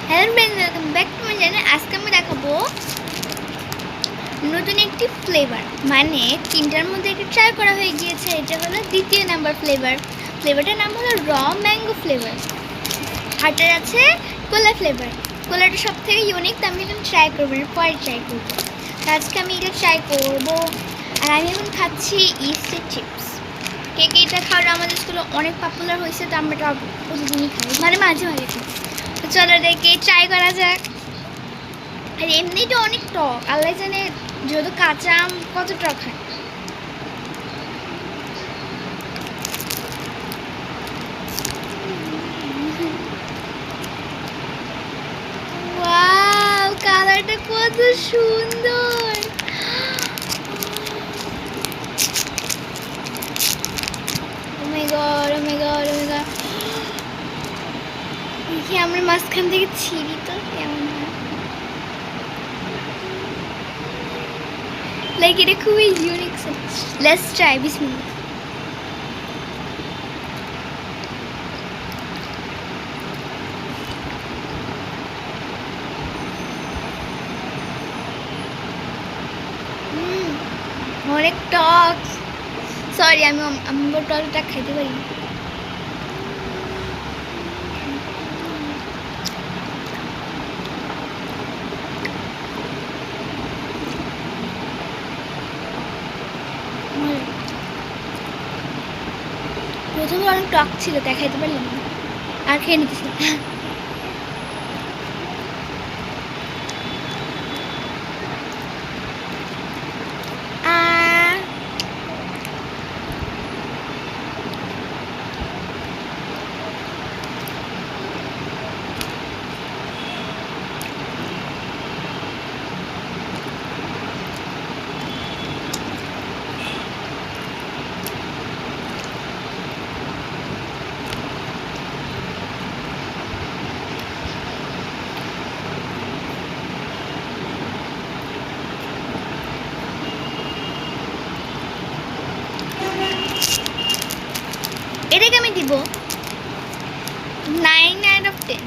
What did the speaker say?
Hello friends, welcome back to my channel. আজকে আমি দেখাবো নতুন একটি ফ্লেভার, মানে তিনটার মধ্যে একটা ট্রাই করা হয়ে গিয়েছে। এটা হলো দ্বিতীয় নাম্বার ফ্লেভারটার নাম হলো র ম্যাঙ্গো ফ্লেভার। আরটার আছে কোলা ফ্লেভার। কোলাটা সব থেকে ইউনিক, তো আমি এটা ট্রাই করবো, পরে ট্রাই করবো। আজকে আমি এটা ট্রাই করবো। আর আমি এখন খাচ্ছি ইস্টের চিপস। কেক এটা খাওয়ার আমাদের স্কুলে অনেক পপুলার হয়েছে, তো আমরা এটা প্রতিদিনই খাই, মানে মাঝে মাঝে খাই। তো চলো দেখে ট্রাই করা যাক। আর এমনিটা অনেক টক, আল্লাহ জানে যেহেতু কাঁচা আম কত টক হয়। ওয়াও, কালারটা কত সুন্দর। ও মাই গড, ও মাই গড, ও মাই গড। দেখি আমরা মাঝখান থেকে ছিঁড়ি তো কেমন হয়। লাইক এটা খুবই ইউনিক। Let's try. বিসমিল্লাহ। অনেক টক। সরি, আমি টকটা খাইতে পারি না। প্রথমে অনেক টক ছিল, দেখাইতে পারলাম না, আর খেয়ে নিতেছি। এটাকে আমি দিব 9 out of 10।